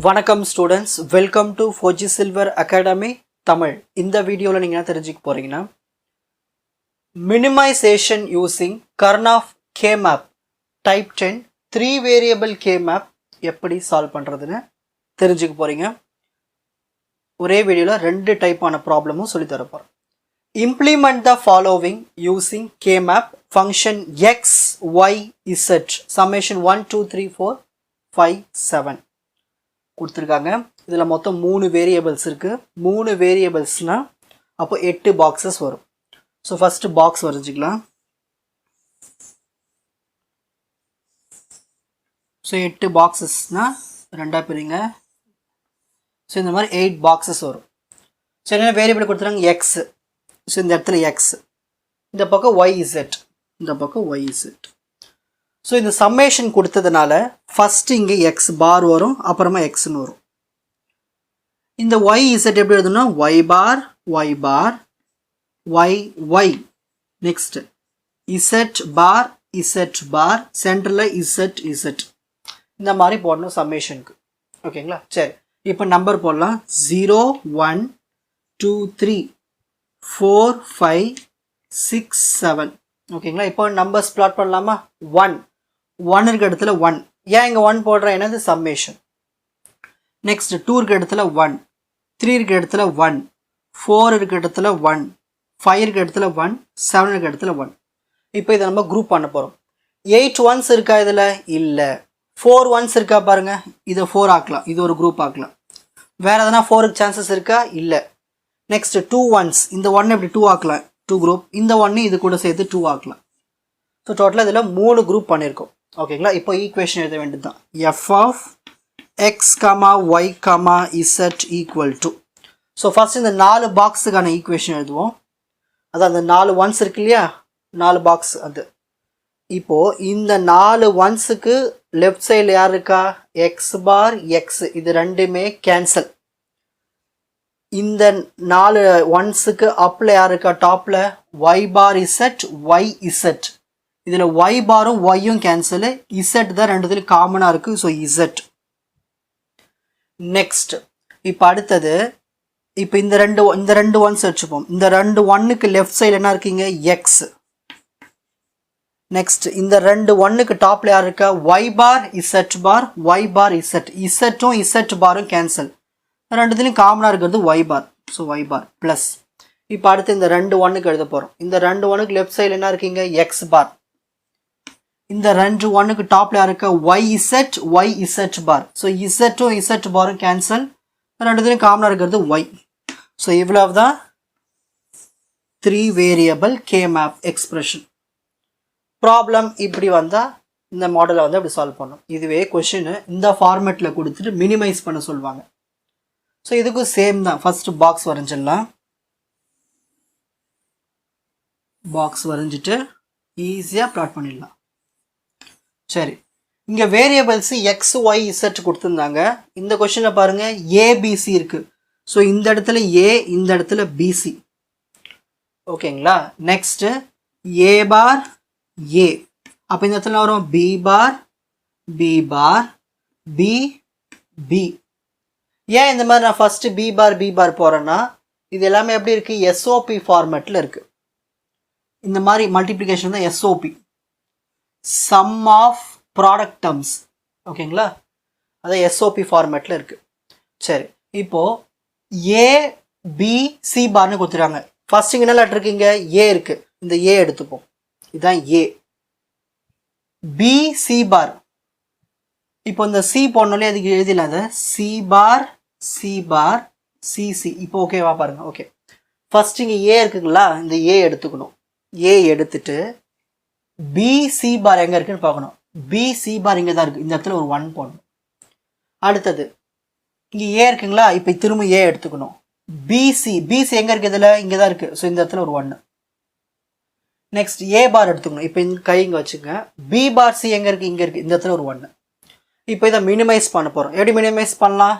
வணக்கம் students, welcome to Fauji silver academy Tamil. இந்த வீடியோவில் நீங்கள் என்ன தெரிஞ்சுக்க போகிறீங்கன்னா, minimization using Karnaugh K map type 10 3 variable K map எப்படி சால்வ் பண்ணுறதுன்னு தெரிஞ்சுக்க போகிறீங்க. ஒரே வீடியோவில் 2 டைப்பான ப்ராப்ளமும் சொல்லித்தர போகிறோம். Implement the following using K map function X Y Z summation 1 2 3 4 5 7 கொடுத்துருக்காங்க. இதில் மொத்தம் 3 வேரியபிள்ஸ் இருக்குது. 3 வேரியபிள்ஸ்னால் அப்போ 8 பாக்ஸஸ் வரும். ஸோ ஃபஸ்ட்டு பாக்ஸ் வரைஞ்சிக்கலாம். ஸோ 8 பாக்ஸஸ்னால் 2ஆக பிரிங்க. ஸோ இந்த மாதிரி 8 பாக்ஸஸ் வரும். ஸோ என்ன வேரியபிள் கொடுத்துருக்காங்க? எக்ஸ். ஸோ இந்த இடத்துல எக்ஸ், இந்த பக்கம் ஒய் இசட், இந்த பக்கம் ஒய் இசட். ஸோ இந்த சம்மேஷன் கொடுத்ததுனால ஃபஸ்ட்டு இங்கே எக்ஸ் பார் வரும், அப்புறமா எக்ஸ்ன்னு வரும். இந்த ஒய் இசட் எப்படி எழுதணும்னா ஒய் பார் ஒய் பார் ஒய் ஒய், நெக்ஸ்ட் இசட் பார் இசட் பார், சென்டரில் இசட் இசட், இந்த மாதிரி போடணும் சம்மேஷனுக்கு. ஓகேங்களா? சரி, இப்போ நம்பர் போடலாம். 0 1 2 3 4 5 6 7. ஓகேங்களா? இப்போ நம்பர்ஸ் பிளாட் பண்ணலாமா? 1 இருக்க இடத்துல 1. ஏன் இங்கே 1 போடுறேன்? என்னது சம்மேஷன். நெக்ஸ்ட் 2 இருக்க இடத்துல 1, 3 இருக்க இடத்துல 1, 4 இருக்க இடத்துல 1, 5 இருக்க இடத்துல 1, 7 இருக்க இடத்துல 1. இப்போ இதை நம்ம குரூப் பண்ண போகிறோம். 8 ஒன்ஸ் இருக்கா இதில்? இல்லை. 4 ஒன்ஸ் இருக்கா பாருங்க, இதை 4 ஆக்கலாம், இது ஒரு குரூப் ஆக்கலாம். வேறு எதனா 4க்கு சான்சஸ் இருக்கா? இல்லை. நெக்ஸ்ட் 2 ஒன்ஸ், இந்த 1 இப்படி 2 ஆக்கலாம், 2 குரூப். இந்த 1 இது கூட சேர்த்து 2 ஆக்கலாம். ஸோ டோட்டலாக இதில் 3 குரூப் பண்ணியிருக்கோம். ஓகேங்களா? இப்போ ஈக்குவேஷன் எழுத வேண்டியது தான். F of X comma Y comma Z equal to. So first இந்த 4 பாக்ஸுக்கான ஈக்குவேஷன் எழுதுவோம். அதான் அந்த 4 ஒன்ஸ் இருக்கு இல்லையா, 4 பாக்ஸ் அது. இப்போது இந்த 4 ஒன்ஸுக்கு லெஃப்ட் சைடில் யார் இருக்கா? எக்ஸ் பார் எக்ஸ், இது ரெண்டுமே கேன்சல். இந்த 4 ஒன்ஸுக்கு அப்பில் யார் இருக்கா? டாப்பில் Y bar Z Y Z. இதில் ஒய் பாரும் ஒய்யும் கேன்சலு, இசட் தான் ரெண்டுத்துலையும் காமனாக இருக்குது. So Z. நெக்ஸ்ட் இப்போ அடுத்தது, இப்போ இந்த ரெண்டு ஒன்ஸ் வச்சுப்போம். இந்த 2 ஒன்னுக்கு லெஃப்ட் சைடில் என்ன இருக்கீங்க? எக்ஸ். நெக்ஸ்ட் இந்த 2 ஒன்னுக்கு டாப்பில் யார் இருக்கா? Y bar z bar y bar z. இசட்டும் இசட் பாரும் கேன்சல், ரெண்டுத்துலையும் காமனாக இருக்கிறது y bar. So y bar plus. இப்போ அடுத்து இந்த 2 ஒன்னுக்கு எழுத போகிறோம். இந்த 2 ஒன்னுக்கு லெஃப்ட் சைடில் என்ன இருக்கீங்க? X bar. இந்த 2 ஒன்னுக்கு டாப்ல இருக்க ஒய் இசட் பார். ஸோ இசட்டும் இசட் பாரும் கேன்சல், ரெண்டுத்துலையும் காமனாக இருக்கிறது ஒய். ஸோ இவ்வளவு தான் 3 variable K map expression. Problem இப்படி வந்தால் இந்த மாடலை வந்து அப்படி சால்வ் பண்ணணும். இதுவே கொஷின் இந்த ஃபார்மேட்டில் கொடுத்துட்டு மினிமைஸ் பண்ண சொல்லுவாங்க. ஸோ இதுக்கும் சேம் தான். First box வரைஞ்சிடலாம். பாக்ஸ் வரைஞ்சிட்டு ஈஸியாக ப்ளாட் பண்ணிடலாம். சரி, இங்கே வேரியபிள்ஸ் எக்ஸ் ஒய் இசட் கொடுத்துருந்தாங்க. இந்த கொஷினில் பாருங்கள் ஏபிசி இருக்குது. ஸோ இந்த இடத்துல ஏ, இந்த இடத்துல பிசி. ஓகேங்களா? நெக்ஸ்ட்டு ஏ பார் ஏ, அப்போ இந்த இடத்துல வரும் B bar B bar B B. ஏன் இந்த மாதிரி நான் ஃபஸ்ட்டு பி பார் போகிறேன்னா, இது எல்லாமே எப்படி இருக்குது? எஸ்ஓபி ஃபார்மேட்டில் இருக்குது. இந்த மாதிரி மல்டிப்ளிகேஷன் தான் SOP, sum of product terms. ஓகேங்களா? அதான் எஸ்ஓபி ஃபார்மேட்டில் இருக்குது. சரி, இப்போது ஏ பி சி பார்னு கொடுத்துருக்காங்க. ஃபர்ஸ்ட் இங்கே என்ன லெட்டர் இருக்குங்க? ஏ இருக்குது. இந்த ஏ எடுத்துப்போம், இதுதான் ஏ. B C bar. இப்போ இந்த சி போடணும்லே அதுக்கு எழுதிடலாம். அதை சி பார் சிசி. இப்போ ஓகேவா பாருங்க? ஓகே. ஃபர்ஸ்ட் இங்கே ஏ இருக்குங்களா, இந்த ஏ எடுத்துக்கணும். ஏ எடுத்துட்டு பிசி பார் எங்கே இருக்குன்னு பார்க்கணும். பிசி பார் இங்கே தான் இருக்குது, இந்த இடத்துல ஒரு 1 போடணும். அடுத்தது இங்கே ஏ இருக்குங்களா, இப்போ திரும்ப ஏ எடுத்துக்கணும். பிசி எங்கே இருக்குது? இதில் இங்கே தான் இருக்குது. ஸோ இந்த இடத்துல ஒரு 1. நெக்ஸ்ட் ஏ பார் எடுத்துக்கணும். இப்போ இந்த கை இங்கே வச்சுங்க. பி பார் சி எங்கே இருக்குது? இங்கே இருக்குது, இந்த இடத்துல ஒரு 1. இப்போ இதை மினிமைஸ் பண்ண போகிறோம். எப்படி மினிமைஸ் பண்ணலாம்?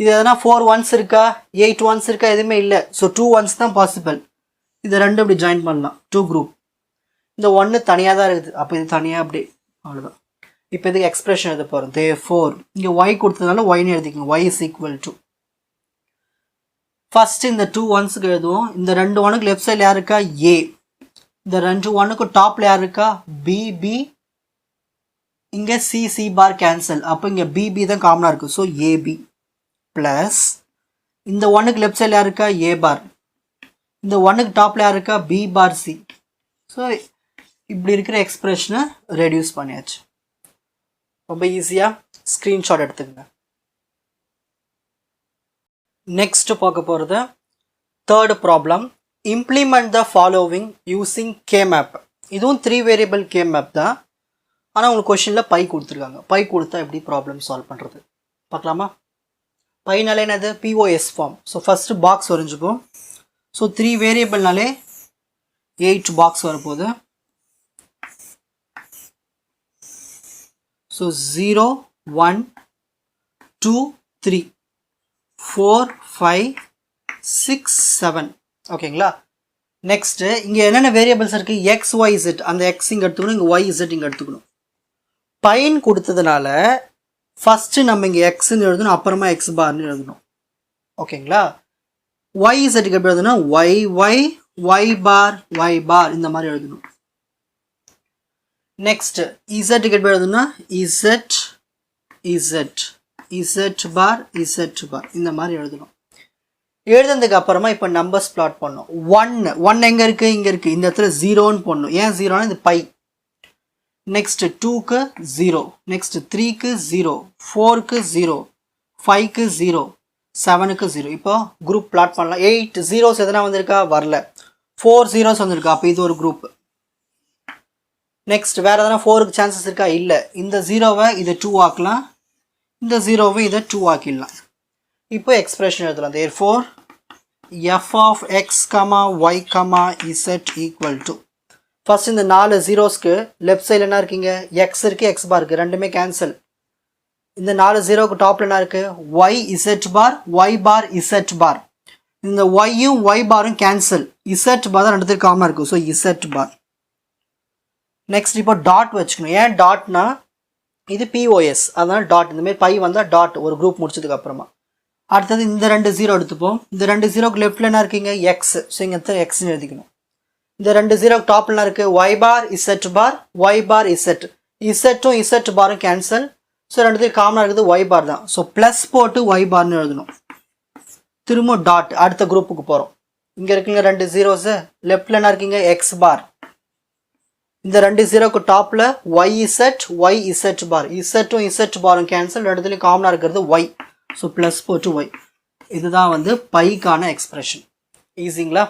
இது எதனா 4 ஒன்ஸ் இருக்கா? 8 ஒன்ஸ் இருக்கா? எதுவுமே இல்லை. ஸோ 2 ஒன்ஸ் தான் பாசிபிள். இதை ரெண்டும் இப்படி ஜாயின் பண்ணலாம், 2 குரூப். இந்த 1 தனியாக தான் இருக்குது, அப்போ இது தனியாக அப்படி, அவ்வளோதான். இப்போ இதுக்கு எக்ஸ்பிரஷன் எழுத போகிறோம். therefore இங்கே y கொடுத்ததுனால yன்னு எழுதிக்கோங்க. y is equal to first இந்த 2 1ஸ்க்கு எழுதுவோம். இந்த 2 1க்கு லெஃப்ட் சைடில் யார் இருக்கா? a. இந்த 2 1க்கு டாப்பில் யார் இருக்கா? b b. இங்கே c c பார் கேன்சல். அப்போ இங்கே b b தான் காமனாக இருக்குது. ஸோ ab ப்ளஸ் இந்த 1க்கு லெஃப்ட் சைடில் யார் இருக்கா? a பார். இந்த 1க்கு டாப்பில் யார் இருக்கா? b பார் c. ஸோ இப்படி இருக்கிற எக்ஸ்பிரஷனை ரெடியூஸ் பண்ணியாச்சு. ரொம்ப ஈஸியாக ஸ்க்ரீன்ஷாட் எடுத்துக்கங்க. நெக்ஸ்ட் பார்க்க போகிறது third problem. Implement the following using K-map. இதுவும் 3 வேரியபிள் கேமேப் தான். ஆனால் உங்களுக்கு கொஷினில் பை கொடுத்துருக்காங்க. பை கொடுத்தா எப்படி ப்ராப்ளம் சால்வ் பண்ணுறது பார்க்கலாமா? பைனாலே என்னது? POS form. So first box வரைஞ்சிப்போம். ஸோ 3 வேரியபிள்னாலே 8 பாக்ஸ் வரப்போகுது. ஸோ 0 1 2 3 4 5 6 7 ஓகேங்களா? நெக்ஸ்ட்டு இங்கே என்னென்ன வேரியபிள்ஸ் இருக்குது? X Y Z. அந்த எக்ஸ் இங்கே எடுத்துக்கணும், இங்கே ஒய் இசட் இங்கே எடுத்துக்கணும். பைன் கொடுத்ததுனால ஃபஸ்ட்டு நம்ம இங்கே எக்ஸ்ன்னு எழுதணும், அப்புறமா எக்ஸ் பார்னு எழுதணும். ஓகேங்களா? ஒய் இசட்டுக்கு எப்படி எழுதணும்னா ஒய் ஒய் ஒய் பார் இந்த மாதிரி எழுதணும். நெக்ஸ்ட் இசட்டுக்கு எப்படி எழுதணும்னா இசட் இசட் இசட் பார் இந்த மாதிரி எழுதணும். எழுதுனதுக்கு அப்புறமா இப்போ நம்பர்ஸ் பிளாட் பண்ணோம். 1 எங்கே இருக்குது? இங்கே இருக்குது. இந்த இடத்துல 0ன்னு போடணும். ஏன் 0னா இது பை. நெக்ஸ்ட் 2க்கு 0, நெக்ஸ்ட் 3க்கு 0, 4க்கு 0, 5க்கு 0, 7க்கு 0. இப்போ குரூப் பிளாட் பண்ணலாம். 8 zeros எதனா வந்திருக்கா? வரல. 4 zeros வந்திருக்கா? அப்போ இது ஒரு குரூப். நெக்ஸ்ட் வேறு எதனா 4க்கு சான்சஸ் இருக்கா? இல்லை. இந்த 0வை இதை 2 ஆக்கலாம், இந்த 0வை இதை 2 ஆக்கிடலாம். இப்போ எக்ஸ்பிரஷன் எழுதலாம். therefore f of x, y, z equal to first இந்த 4 zeros-க்கு லெஃப்ட் சைடில் என்ன இருக்கீங்க? எக்ஸ் இருக்குது, எக்ஸ் பார் இருக்குது, ரெண்டுமே கேன்சல். இந்த 4 0க்கு டாப்பில் என்ன இருக்குது? y z பார், y பார் z பார். இந்த yயும் y பாரும் கேன்சல். z பார் தான் ரெண்டுத்துக்கு காமனாக இருக்குது. ஸோ z பார். நெக்ஸ்ட் இப்போ டாட் வச்சுக்கணும். ஏன் டாட்னா இது பிஓஎஸ், அதனால டாட். இந்த மாதிரி பை வந்தால் டாட் ஒரு குரூப் முடிச்சதுக்கு அப்புறமா. அடுத்தது இந்த 2 0 எடுத்துப்போம். இந்த 2 0க்கு லெஃப்டில் என்ன இருக்கீங்க? எக்ஸ். ஸோ இங்கே எக்ஸ்ன்னு எழுதிக்கணும். இந்த 2 0க்கு டாப்பில் என்ன இருக்குது? y பார் z பார், y பார் z. இசட்டும் z பாரும் கேன்சல். ஸோ ரெண்டுத்துக்கு காமனாக இருக்குது y பார் தான். ஸோ ப்ளஸ் போட்டு y பார்னு எழுதணும். திரும்ப டாட். அடுத்த குரூப்புக்கு போகிறோம். இங்கே இருக்குங்க 2 zeros. லெஃப்டில் என்ன இருக்கீங்க? X bar. இந்த 2 0க்கு டாப்பில் y z பார். இசட்டும் z பாரும் கேன்சல். ரெண்டுத்துலையும் காமனாக இருக்கிறது y. ஸோ ப்ளஸ் போட்டு y. இதுதான் வந்து பைக்கான எக்ஸ்பிரஷன். ஈஸிங்களா?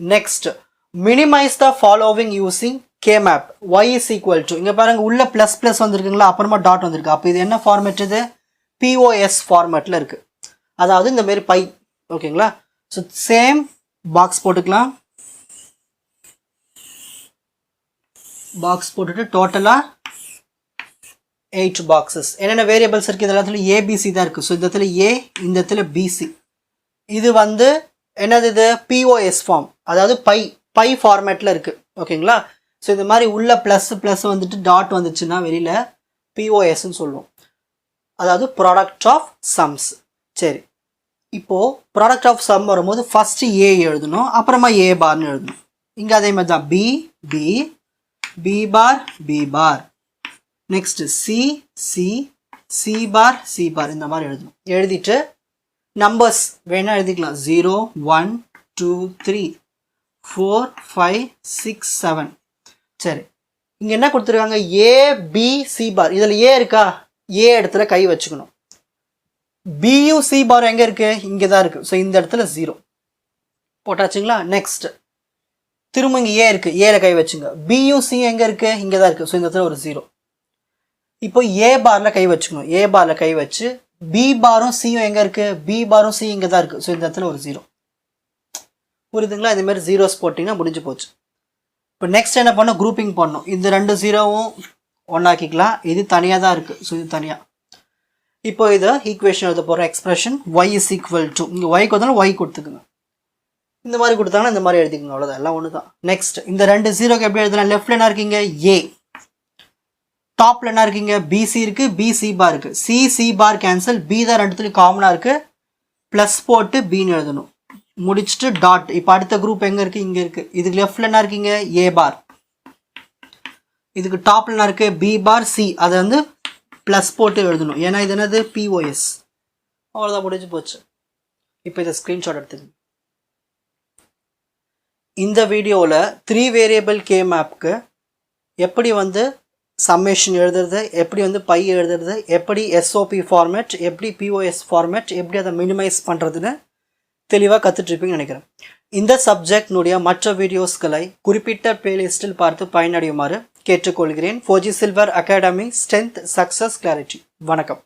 Next minimize the following using K map. y is equal to இங்கே பாருங்கள் உள்ள ப்ளஸ் ப்ளஸ் வந்துருக்குங்களா, அப்புறமா டாட் வந்திருக்கு. அப்போ இது என்ன ஃபார்மேட்? இது பிஓஎஸ் ஃபார்மேட்டில் இருக்குது. அதாவது இந்த மாதிரி பை. ஓகேங்களா? ஸோ சேம் பாக்ஸ் போட்டுக்கலாம். பாக்ஸ் போட்டுட்டு டோட்டலாக 8 பாக்ஸஸ். என்னென்ன வேரியபிள்ஸ் இருக்குது? இது எல்லாத்துலையும் ஏபிசி தான் இருக்குது. ஸோ இந்த இடத்துல ஏ, இந்த இடத்துல பிசி. இது வந்து என்னது? இது பிஓஎஸ் ஃபார்ம், அதாவது பை ஃபார்மேட்டில் இருக்குது. ஓகேங்களா? ஸோ இந்த மாதிரி உள்ள ப்ளஸ் வந்துட்டு டாட் வந்துச்சுன்னா வெளியில் பிஓஎஸ்ன்னு சொல்லுவோம். அதாவது ப்ராடக்ட் ஆஃப் சம்ஸ். சரி, இப்போது ப்ராடக்ட் ஆஃப் சம் வரும்போது ஃபஸ்ட்டு ஏ எழுதணும், அப்புறமா ஏ பார்னு எழுதணும். இங்கே அதே மாதிரி தான் B bar. Next C bar இந்த மாதிரி எழுதணும். எழுதிட்டு நம்பர்ஸ் வேணா எழுதிக்கலாம். 0 1 2 3 4 5 6 7. சரி, இங்கே என்ன கொடுத்துருக்காங்க? ஏ பி சி பார். இதில் ஏ இருக்கா? ஏ இடத்துல கை வச்சுக்கணும். பியும் சி பார் எங்கே இருக்குது? இங்கே தான் இருக்குது. ஸோ இந்த இடத்துல 0 போட்டாச்சுங்களா? நெக்ஸ்ட் திரும்ப இங்கே ஏ இருக்குது, ஏல கை வச்சுங்க. பியும் சி எங்கே இருக்குது? இங்கே தான் இருக்குது. ஸோ இந்த இடத்துல ஒரு 0. இப்போ ஏ பார்ல கை வச்சுக்கணும். ஏ பார்ல கை வச்சு பி பாரும் சியும் எங்கே இருக்குது? பி பாரும் சி இங்கே தான் இருக்குது. ஸோ இந்த இடத்துல ஒரு 0. புரியுதுங்களா? இந்த மாதிரி ஜீரோஸ் போட்டிங்கன்னா முடிஞ்சு போச்சு. இப்போ நெக்ஸ்ட் என்ன பண்ணணும்? குரூப்பிங் பண்ணணும். இந்த 2 0வும் ஒன்றாக்கிக்கலாம். இது தனியாக தான் இருக்குது. ஸோ இது தனியாக. இப்போ இதை ஈக்குவேஷன் எழுத போகிற expression y is equal to இங்கே y கொடுத்தாலும் y கொடுத்துக்குங்க. இந்த மாதிரி கொடுத்தாங்கன்னா இந்த மாதிரி எழுதிக்கோங்க. அவ்வளோதான், எல்லாம் ஒன்று தான். நெக்ஸ்ட் இந்த 2 0க்கு எப்படி எழுதலாம்? லெஃப்ட்ல என்ன இருக்கீங்க? ஏ. டாப்ல என்ன இருக்கீங்க பிசி இருக்கு, பிசி பார் இருக்கு. சி பார் கேன்சல், பி தான் ரெண்டுத்துலையும் காமனாக இருக்கு. ப்ளஸ் போட்டு பின்னு எழுதணும். முடிச்சுட்டு டாட். இப்போ அடுத்த குரூப் எங்கே இருக்குது, இங்கே இருக்குது. இதுக்கு லெஃப்டில் என்ன இருக்கீங்க ஏ பார். இதுக்கு டாப்ல என்ன இருக்குது பி பார் சி, அதை வந்து ப்ளஸ் போட்டு எழுதணும். ஏன்னா இது என்னது பிஓஎஸ். அவ்வளோதான், முடிஞ்சு போச்சு. இப்போ இதை ஸ்க்ரீன்ஷாட் எடுத்துக்கங்க. இந்த வீடியோவில் 3 வேரியபிள் கே மேப்க்கு எப்படி வந்து சம்மேஷன் எழுதுறது, எப்படி வந்து பை எழுதுறது, எப்படி எஸ்ஓபி ஃபார்மேட், எப்படி பிஓஎஸ் ஃபார்மேட், எப்படி அதை மினிமைஸ் பண்ணுறதுன்னு தெளிவாக கற்றுட்ருப்பீங்கன்னு நினைக்கிறேன். இந்த சப்ஜெக்டினுடைய மற்ற வீடியோஸ்களை குறிப்பிட்ட பிளேலிஸ்டில் பார்த்து பயனடையுமாறு கேட்டுக்கொள்கிறேன். 4G Silver Academy, Strength, Success, Clarity. வணக்கம்.